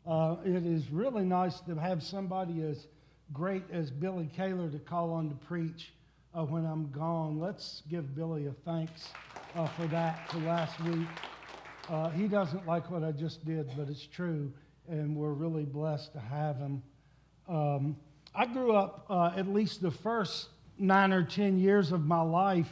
It is really nice to have somebody as great as Billy Kaler to call on to preach when I'm gone. Let's give Billy a thanks for that for last week. He doesn't like what I just did, but it's true, and we're really blessed to have him. I grew up at least the first 9 or 10 years of my life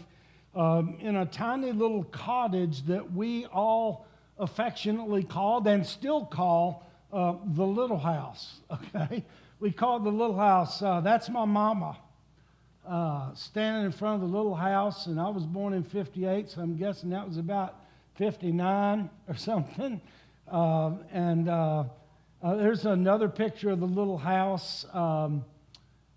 in a tiny little cottage that we all affectionately called and still call the Little House. Okay, we call it the Little House. That's my mama standing in front of the little house, and I was born in '58, so I'm guessing that was about '59 or something. There's another picture of the little house.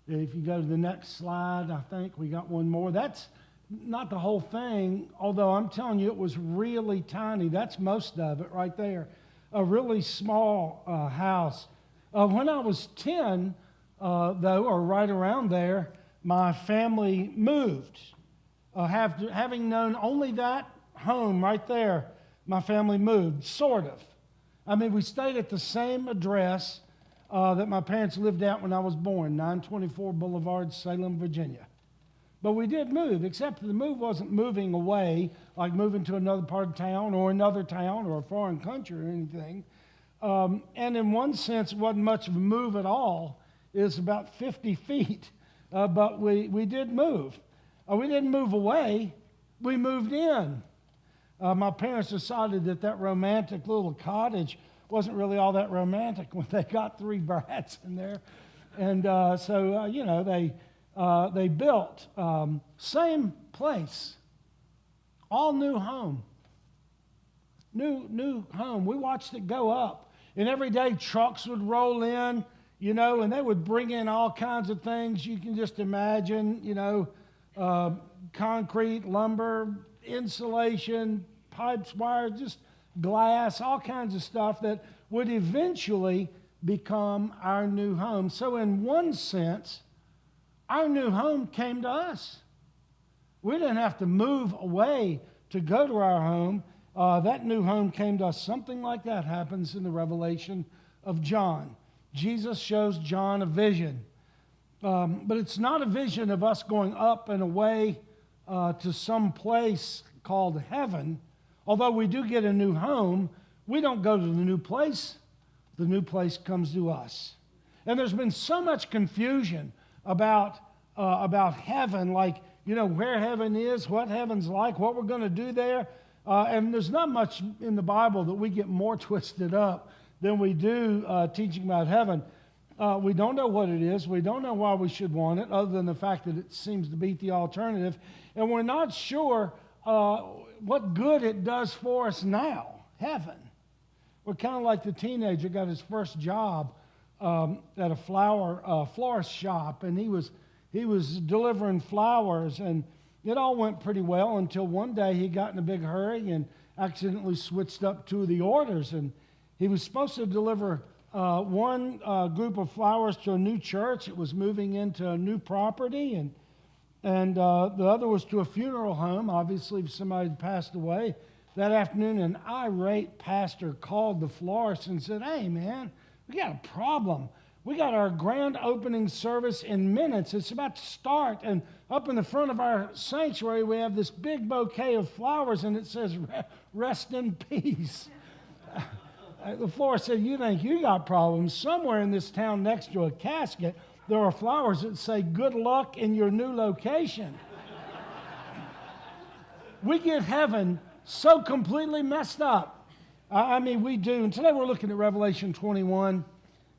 If you go to the next slide, I think we got one more. That's not the whole thing, although I'm telling you it was really tiny. That's most of it right there. A really small house. When I was 10, though, or right around there, my family moved. Having known only that home right there, my family moved, sort of. I mean, we stayed at the same address that my parents lived at when I was born, 924 Boulevard, Salem, Virginia. But we did move, except the move wasn't moving away, like moving to another part of town or another town or a foreign country or anything. And in one sense, it wasn't much of a move at all. It was about 50 feet, but we did move. We didn't move away, we moved in. My parents decided that romantic little cottage wasn't really all that romantic when they got 3 brats in there. And they built, same place, all new home. New home. We watched it go up. And every day trucks would roll in, and they would bring in all kinds of things you can just imagine, concrete, lumber, insulation, pipes, wire, just glass, all kinds of stuff that would eventually become our new home. So in one sense, our new home came to us. We didn't have to move away to go to our home. That new home came to us. Something like that happens in the Revelation of John. Jesus shows John a vision. But it's not a vision of us going up and away to some place called heaven. Although we do get a new home, we don't go to the new place. The new place comes to us. And there's been so much confusion about heaven, like, where heaven is, what heaven's like, what we're going to do there. And there's not much in the Bible that we get more twisted up than we do teaching about heaven. We don't know what it is. We don't know why we should want it, other than the fact that it seems to beat the alternative. And we're not sure what good it does for us now, heaven. We're kind of like the teenager got his first job at a florist shop, and he was delivering flowers, and it all went pretty well until one day he got in a big hurry and accidentally switched up 2 of the orders, and he was supposed to deliver one group of flowers to a new church. It was moving into a new property, and the other was to a funeral home. Obviously, if somebody had passed away that afternoon. An irate pastor called the florist and said, "Hey, man, we got a problem. We got our grand opening service in minutes. It's about to start. And up in the front of our sanctuary, we have this big bouquet of flowers, and it says, 'Rest in peace.'" The florist said, "You think you got problems? Somewhere in this town next to a casket, there are flowers that say, 'Good luck in your new location.'" We get heaven so completely messed up. I mean, we do. And today we're looking at Revelation 21.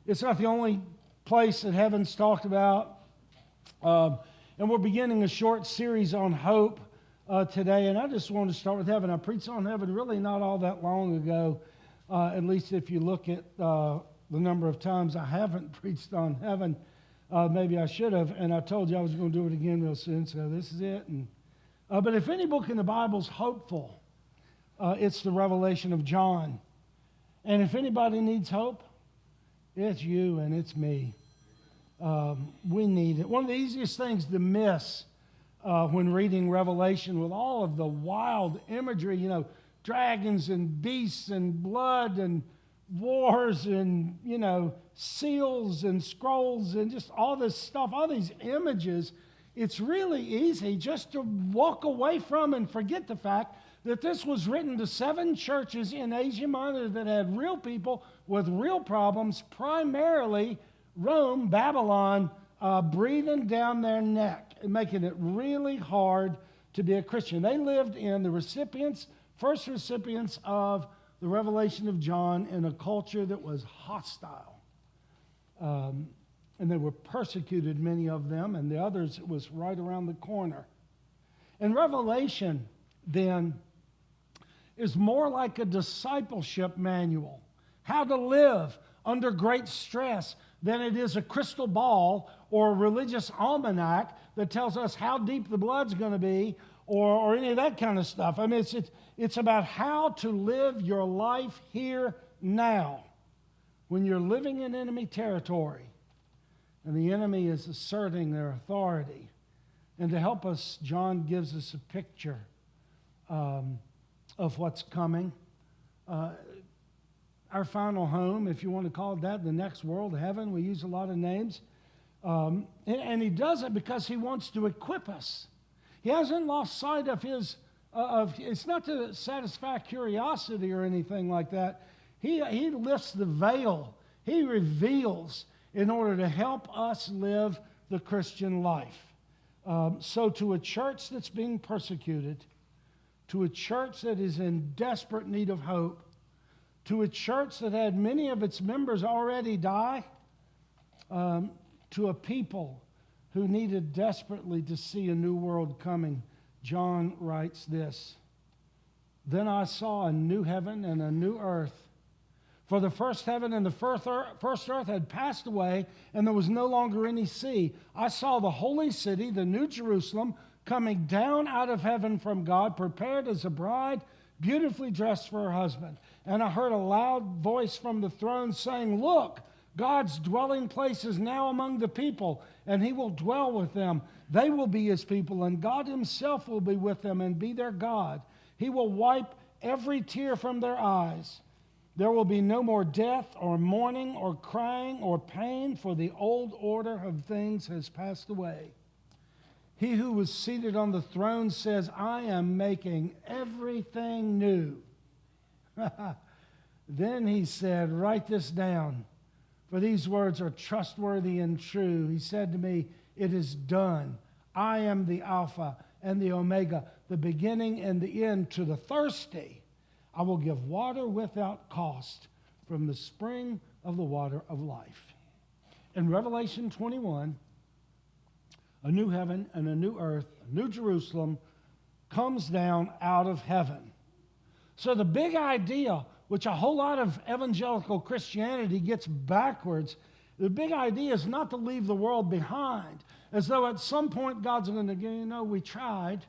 It's not the only place that heaven's talked about. And we're beginning a short series on hope today. And I just wanted to start with heaven. I preached on heaven really not all that long ago, at least if you look at the number of times I haven't preached on heaven. Maybe I should have. And I told you I was going to do it again real soon, so this is it. But if any book in the Bible is hopeful, it's the Revelation of John. And if anybody needs hope, it's you and it's me. We need it. One of the easiest things to miss when reading Revelation, with all of the wild imagery, dragons and beasts and blood and wars and, seals and scrolls and just all this stuff, all these images, it's really easy just to walk away from and forget the fact that this was written to 7 churches in Asia Minor that had real people with real problems, primarily Rome, Babylon, breathing down their neck and making it really hard to be a Christian. They lived in the first recipients of the revelation of John in a culture that was hostile. And they were persecuted, many of them, and the others, it was right around the corner. And Revelation, then, is more like a discipleship manual, how to live under great stress, than it is a crystal ball or a religious almanac that tells us how deep the blood's going to be or any of that kind of stuff. I mean, it's about how to live your life here now when you're living in enemy territory and the enemy is asserting their authority. And to help us, John gives us a picture of what's coming. Our final home, if you want to call it that, the next world, heaven. We use a lot of names. And he does it because he wants to equip us. He hasn't lost sight of it's not to satisfy curiosity or anything like that. He lifts the veil. He reveals in order to help us live the Christian life. So to a church that's being persecuted, to a church that is in desperate need of hope, to a church that had many of its members already die, to a people who needed desperately to see a new world coming, John writes this: "Then I saw a new heaven and a new earth. For the first heaven and the first earth had passed away, and there was no longer any sea. I saw the holy city, the New Jerusalem, coming down out of heaven from God, prepared as a bride, beautifully dressed for her husband. And I heard a loud voice from the throne saying, 'Look, God's dwelling place is now among the people, and he will dwell with them. They will be his people, and God himself will be with them and be their God. He will wipe every tear from their eyes. There will be no more death or mourning or crying or pain, for the old order of things has passed away.' He who was seated on the throne says, 'I am making everything new.'" Then he said, "Write this down, for these words are trustworthy and true." He said to me, "It is done. I am the Alpha and the Omega, the beginning and the end. To the thirsty, I will give water without cost from the spring of the water of life." In Revelation 21, a new heaven and a new earth, a new Jerusalem, comes down out of heaven. So the big idea, which a whole lot of evangelical Christianity gets backwards, the big idea is not to leave the world behind, as though at some point God's going to go, we tried,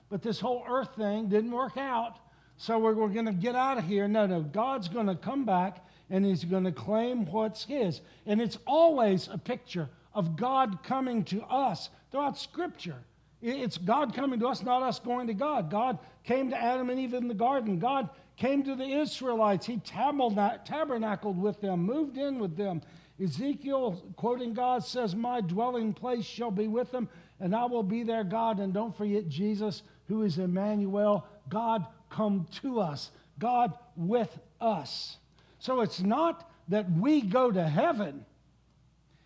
but this whole earth thing didn't work out, so we're going to get out of here. No, God's going to come back, and he's going to claim what's his. And it's always a picture of God coming to us throughout Scripture. It's God coming to us, not us going to God. God came to Adam and Eve in the garden. God came to the Israelites. He tabernacled with them, moved in with them. Ezekiel, quoting God, says, "My dwelling place shall be with them, and I will be their God." And don't forget Jesus, who is Emmanuel, God come to us, God with us. So it's not that we go to heaven.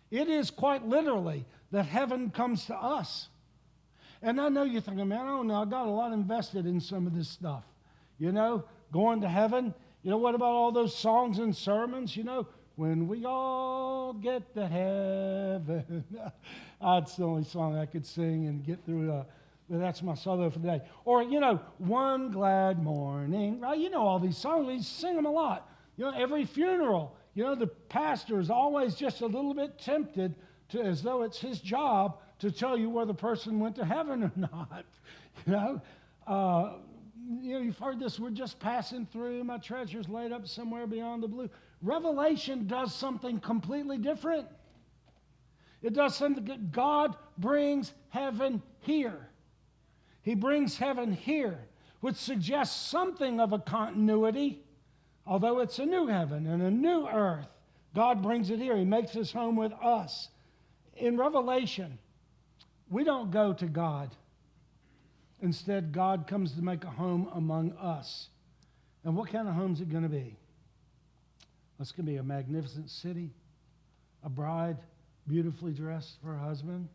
It is quite literally that heaven comes to us. And I know you're thinking, man, I don't know, I got a lot invested in some of this stuff. Going to heaven. What about all those songs and sermons? When we all get to heaven. That's the only song I could sing and get through. But that's my solo for the day. Or, One Glad Morning. Right? All these songs. We sing them a lot. Every funeral. The pastor is always just a little bit tempted to, as though it's his job, to tell you whether the person went to heaven or not. You've heard this, we're just passing through, my treasure's laid up somewhere beyond the blue. Revelation does something completely different. It does something that God brings heaven here. He brings heaven here, which suggests something of a continuity. Although it's a new heaven and a new earth, God brings it here. He makes his home with us. In Revelation, we don't go to God. Instead, God comes to make a home among us. And what kind of home is it going to be? It's going to be a magnificent city, a bride beautifully dressed for her husband.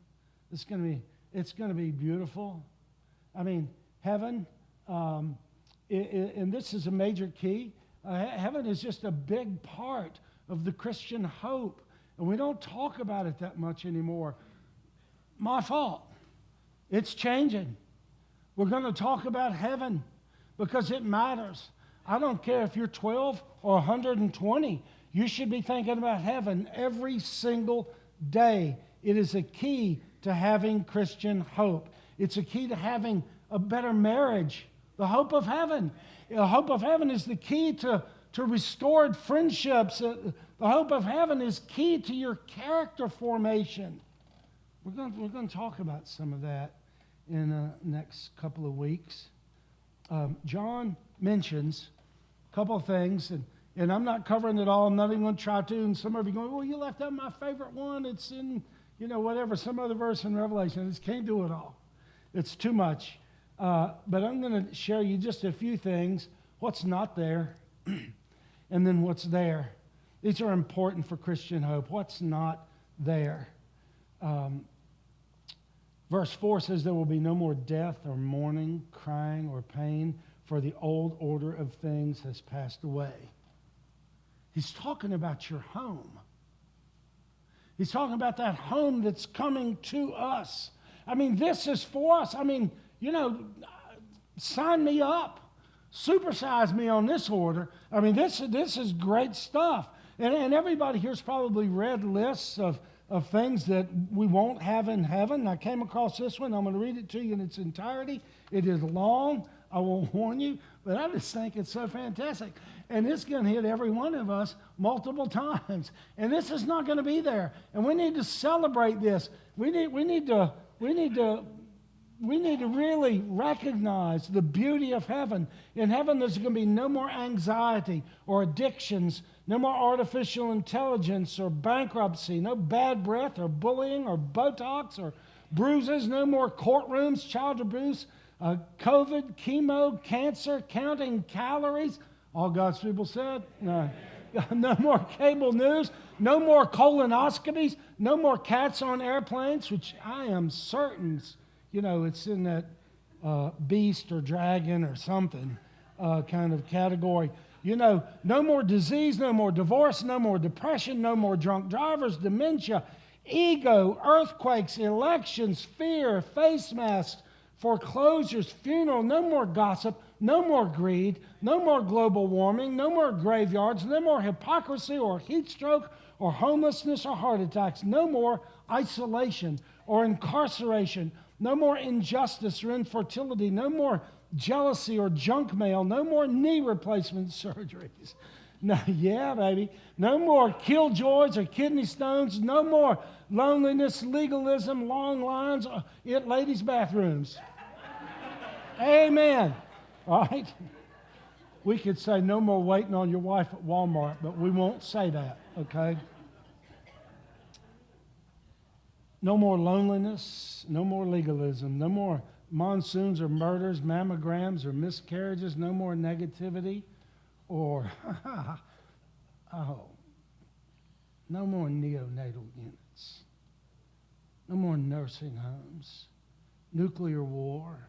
It's going to be beautiful. I mean, heaven, and this is a major key, heaven is just a big part of the Christian hope. And we don't talk about it that much anymore. My fault. It's changing. We're going to talk about heaven because it matters. I don't care if you're 12 or 120. You should be thinking about heaven every single day. It is a key to having Christian hope. It's a key to having a better marriage. The hope of heaven. The hope of heaven is the key to restored friendships. The hope of heaven is key to your character formation. We're going to talk about some of that in the next couple of weeks. John mentions a couple of things, and I'm not covering it all. I'm not even going to try to. And some of you are going, well, you left out my favorite one. It's in, whatever, some other verse in Revelation. I just can't do it all. It's too much. But I'm going to share you just a few things, what's not there, and then what's there. These are important for Christian hope. What's not there? Verse 4 says there will be no more death or mourning, crying or pain, for the old order of things has passed away. He's talking about your home. He's talking about that home that's coming to us. I mean, this is for us. I mean, sign me up. Supersize me on this order. I mean, this is great stuff. And everybody here's probably read lists of things that we won't have in heaven. I came across this one. I'm going to read it to you in its entirety. It is long. I won't warn you, but I just think it's so fantastic. And it's going to hit every one of us multiple times. And this is not going to be there. And we need to celebrate this. We need to really recognize the beauty of heaven. In heaven, there's going to be no more anxiety or addictions, no more artificial intelligence or bankruptcy, no bad breath or bullying or Botox or bruises, no more courtrooms, child abuse, COVID, chemo, cancer, counting calories. All God's people said, no. No more cable news, no more colonoscopies, no more cats on airplanes, which I am certain, it's in that beast or dragon or something kind of category. No more disease, no more divorce, no more depression, no more drunk drivers, dementia, ego, earthquakes, elections, fear, face masks, foreclosures, funeral, no more gossip, no more greed, no more global warming, no more graveyards, no more hypocrisy or heat stroke or homelessness or heart attacks, no more isolation or incarceration, no more injustice or infertility, no more jealousy or junk mail, no more knee replacement surgeries. No, yeah, baby. No more killjoys or kidney stones, no more loneliness, legalism, long lines at ladies' bathrooms. Amen. All right? We could say no more waiting on your wife at Walmart, but we won't say that, okay? No more loneliness, no more legalism, no more monsoons or murders, mammograms or miscarriages, no more negativity or, no more neonatal units, no more nursing homes, nuclear war,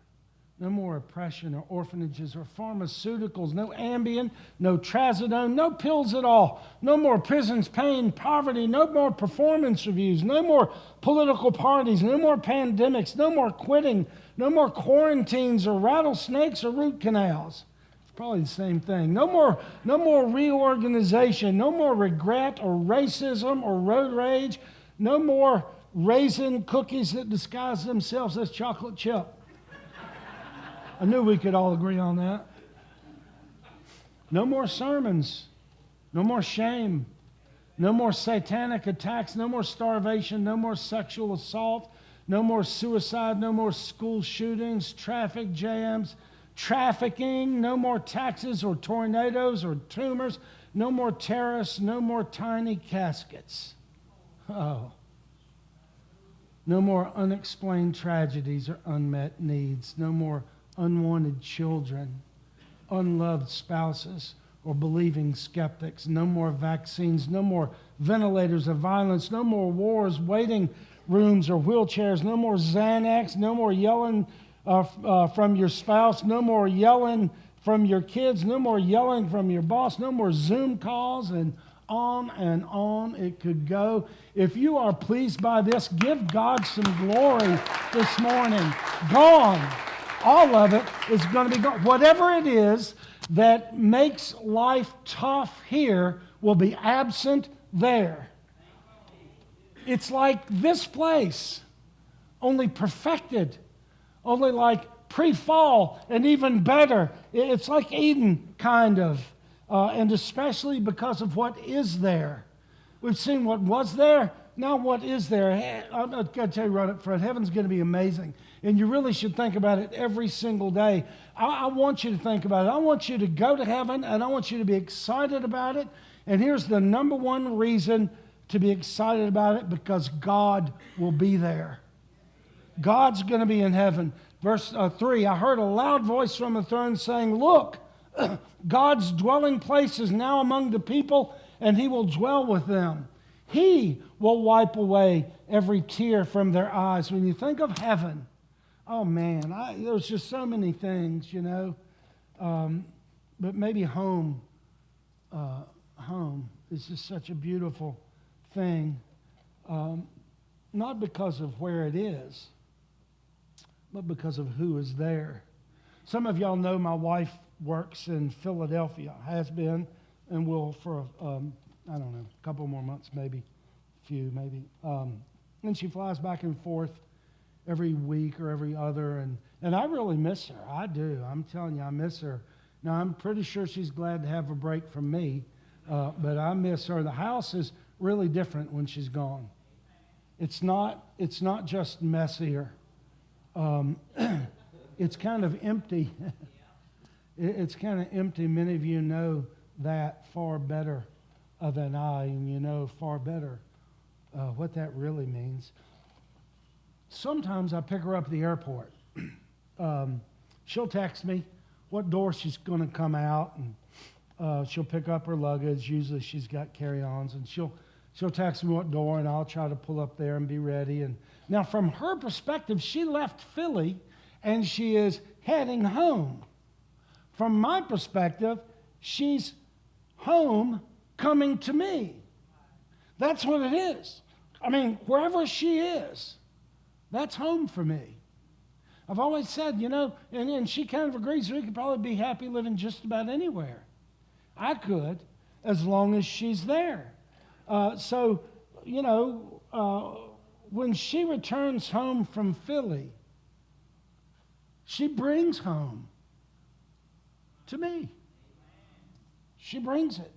no more oppression or orphanages or pharmaceuticals, no Ambien, no Trazodone, no pills at all, no more prisons, pain, poverty, no more performance reviews, no more political parties, no more pandemics, no more quitting, no more quarantines or rattlesnakes or root canals. It's probably the same thing. No more reorganization, no more regret or racism or road rage, no more raisin cookies that disguise themselves as chocolate chip. I knew we could all agree on that. No more sermons. No more shame. No more satanic attacks. No more starvation. No more sexual assault. No more suicide. No more school shootings, traffic jams. trafficking, no more taxes or tornadoes or tumors, no more terrorists, no more tiny caskets. Oh. No more unexplained tragedies or unmet needs. No more unwanted children, unloved spouses, or believing skeptics. No more vaccines. No more ventilators of violence. No more wars, waiting rooms, or wheelchairs. No more Xanax. No more yelling from your spouse. No more yelling from your kids. No more yelling from your boss. No more Zoom calls, and on it could go. If you are pleased by this, give God some glory this morning. Gone. All of it is going to be gone. Whatever it is that makes life tough here will be absent there. It's like this place, only perfected, only like pre-fall and even better. It's like Eden, kind of. And especially because of what is there. We've seen what was there, now what is there. I'm going to tell you right up front, heaven's going to be amazing. And you really should think about it every single day. I want you to think about it. I want you to go to heaven, and I want you to be excited about it. And here's the number one reason to be excited about it, because God will be there. God's going to be in heaven. Verse 3, I heard a loud voice from the throne saying, look, God's dwelling place is now among the people, and He will dwell with them. He will wipe away every tear from their eyes. When you think of heaven, oh man, there's just so many things, but maybe home is just such a beautiful thing, not because of where it is, but because of who is there. Some of y'all know my wife works in Philadelphia, has been, and will for, a couple more months, maybe, few, maybe. And she flies back and forth every week or every other, and I really miss her. I do. I'm telling you, I miss her. Now, I'm pretty sure she's glad to have a break from me, but I miss her. The house is really different when she's gone. It's not just messier. It's kind of empty. It's kind of empty. Many of you know that far better than I, and you know far better what that really means. Sometimes I pick her up at the airport. She'll text me what door she's going to come out, and she'll pick up her luggage. Usually she's got carry-ons, and she'll text me what door, and I'll try to pull up there and be ready. And now, from her perspective, she left Philly, and she is heading home. From my perspective, she's home coming to me. That's what it is. I mean, wherever she is, that's home for me. I've always said, and she kind of agrees, we could probably be happy living just about anywhere. I could, as long as she's there. When she returns home from Philly, she brings home to me. She brings it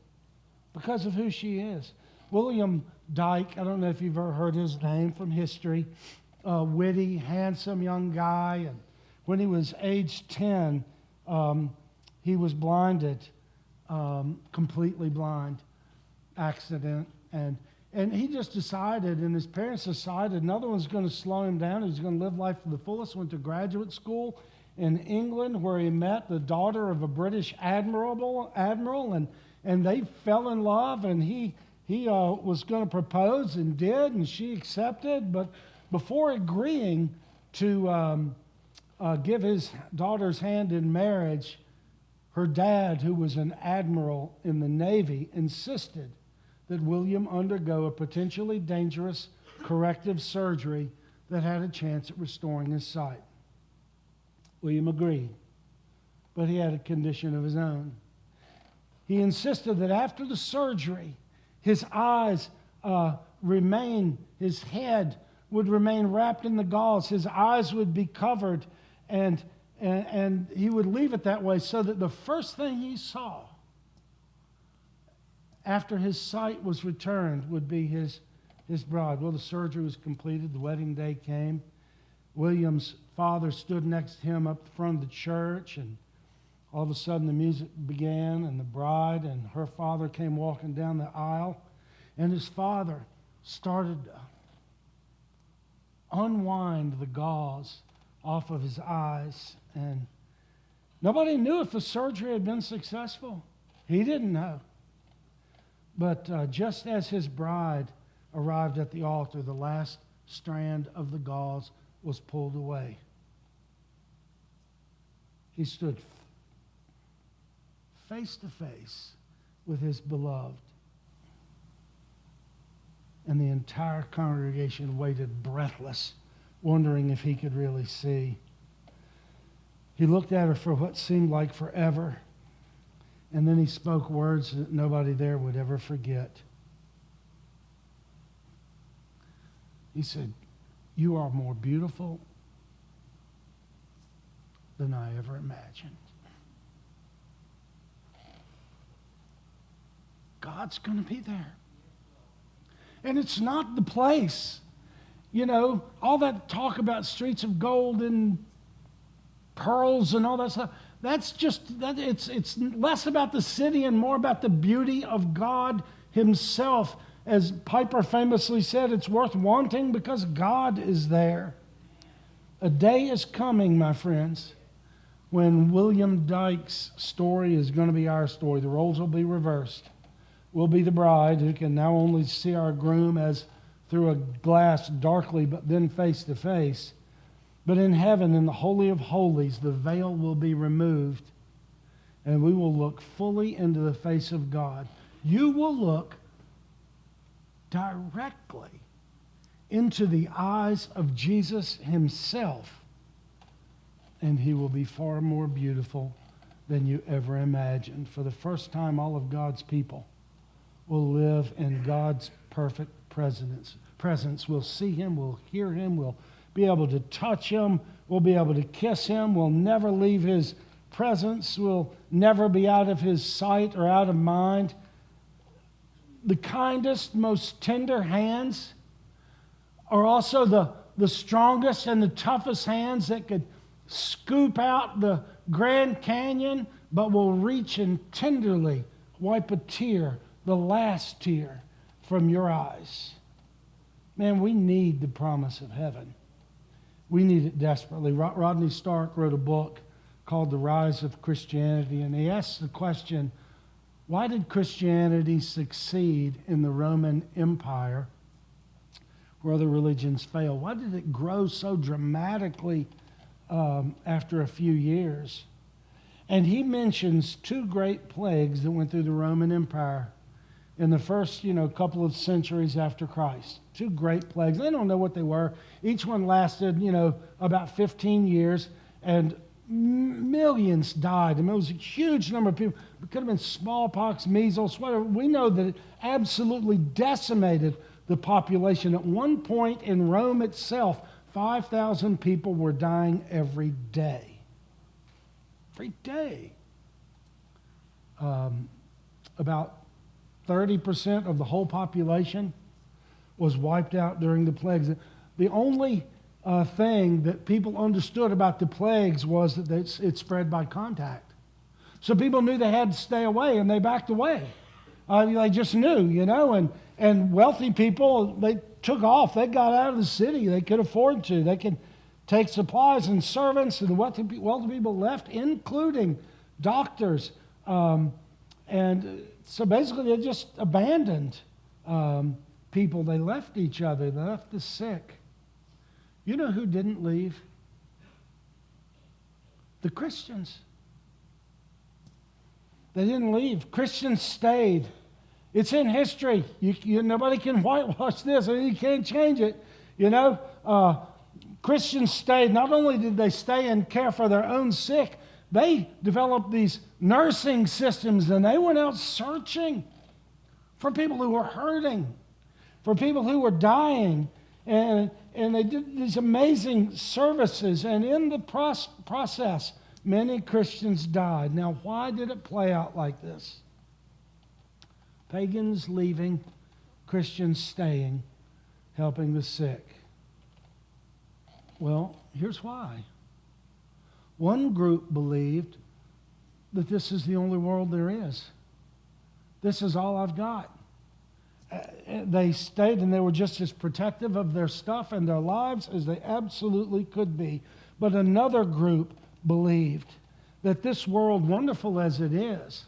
because of who she is. William Dyke, I don't know if you've ever heard his name from history, witty, handsome young guy. And when he was age 10, he was blinded, completely blind, accident. And he just decided, and his parents decided, another one's going to slow him down. He's going to live life to the fullest. Went to graduate school in England, where he met the daughter of a British admiral, and they fell in love, and he was going to propose and did, and she accepted. But before agreeing to give his daughter's hand in marriage, her dad, who was an admiral in the Navy, insisted that William undergo a potentially dangerous corrective surgery that had a chance at restoring his sight. William agreed, but he had a condition of his own. He insisted that after the surgery, his eyes his head would remain wrapped in the gauze, his eyes would be covered, and he would leave it that way, so that the first thing he saw after his sight was returned would be his bride. Well, the surgery was completed. The wedding day came. William's father stood next to him up front of the church, All of a sudden the music began, and the bride and her father came walking down the aisle, and his father started to unwind the gauze off of his eyes, and nobody knew if the surgery had been successful. He didn't know. But just as his bride arrived at the altar, the last strand of the gauze was pulled away. He stood face to face with his beloved. And the entire congregation waited breathless, wondering if he could really see. He looked at her for what seemed like forever, and then he spoke words that nobody there would ever forget. He said, "You are more beautiful than I ever imagined." God's going to be there. And it's not the place. You know, all that talk about streets of gold and pearls and all that stuff, it's less about the city and more about the beauty of God himself. As Piper famously said, it's worth wanting because God is there. A day is coming, my friends, when William Dyke's story is going to be our story. The roles will be reversed. We'll be the bride who can now only see our groom as through a glass darkly, but then face to face. But in heaven, in the Holy of Holies, the veil will be removed, and we will look fully into the face of God. You will look directly into the eyes of Jesus himself, and he will be far more beautiful than you ever imagined. For the first time, all of God's people will live in God's perfect presence. We'll see him, we'll hear him, we'll be able to touch him, we'll be able to kiss him, we'll never leave his presence, we'll never be out of his sight or out of mind. The kindest, most tender hands are also the strongest and the toughest hands that could scoop out the Grand Canyon, but will reach and tenderly wipe a tear, the last tear, from your eyes. Man, we need the promise of heaven. We need it desperately. Rodney Stark wrote a book called The Rise of Christianity, and he asked the question, why did Christianity succeed in the Roman Empire where other religions failed? Why did it grow so dramatically after a few years? And he mentions two great plagues that went through the Roman Empire in the first, couple of centuries after Christ. Two great plagues. They don't know what they were. Each one lasted, about 15 years, and millions died. I mean, it was a huge number of people. It could have been smallpox, measles, whatever. We know that it absolutely decimated the population. At one point in Rome itself, 5,000 people were dying every day. Every day. About 30% of the whole population was wiped out during the plagues. The only thing that people understood about the plagues was that it spread by contact. So people knew they had to stay away, and they backed away. They just knew, and wealthy people, they took off. They got out of the city. They could afford to. They could take supplies and servants, and the wealthy people left, including doctors. And so basically they just abandoned people. They left each other. They left the sick. You know who didn't leave? The Christians. They didn't leave. Christians stayed. It's in history. Nobody can whitewash this. You can't change it. Christians stayed. Not only did they stay and care for their own sick, they developed these nursing systems, and they went out searching for people who were hurting, for people who were dying, and they did these amazing services, and in the process, many Christians died. Now, why did it play out like this? Pagans leaving, Christians staying, helping the sick. Well, here's why. One group believed that this is the only world there is. This is all I've got. They stayed and they were just as protective of their stuff and their lives as they absolutely could be. But another group believed that this world, wonderful as it is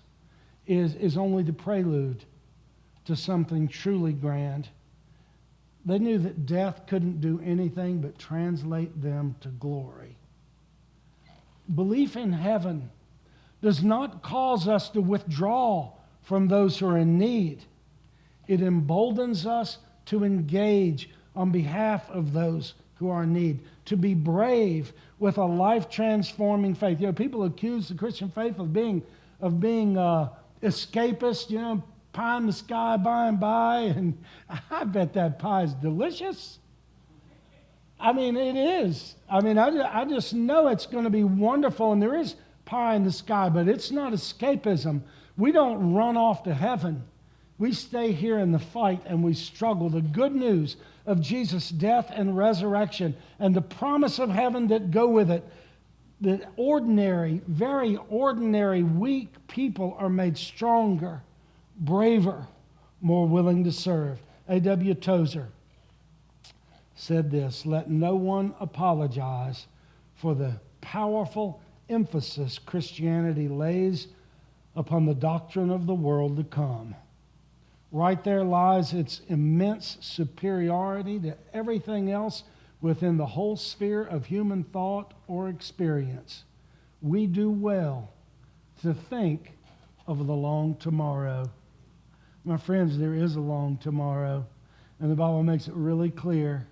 only the prelude to something truly grand. They knew that death couldn't do anything but translate them to glory. Belief in heaven does not cause us to withdraw from those who are in need. It emboldens us to engage on behalf of those who are in need, to be brave with a life-transforming faith. You know, people accuse the Christian faith of being escapist, you know, pie in the sky by and by, and I bet that pie is delicious. I mean, it is. I mean, I just know it's going to be wonderful, and there is pie in the sky, but it's not escapism. We don't run off to heaven. We stay here in the fight and we struggle. The good news of Jesus' death and resurrection and the promise of heaven that go with it, that ordinary, very ordinary, weak people are made stronger, braver, more willing to serve. A.W. Tozer said this: "Let no one apologize for the powerful emphasis Christianity lays upon the doctrine of the world to come. Right there lies its immense superiority to everything else within the whole sphere of human thought or experience. We do well to think of the long tomorrow." My friends, there is a long tomorrow, and the Bible makes it really clear.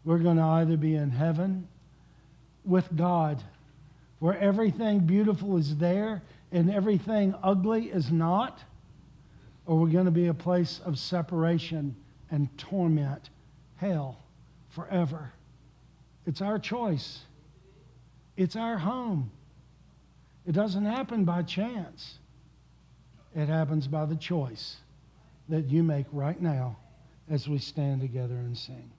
We're going to either be in heaven with God, where everything beautiful is there and everything ugly is not, or we're going to be a place of separation and torment, hell, forever. It's our choice. It's our home. It doesn't happen by chance. It happens by the choice that you make right now as we stand together and sing.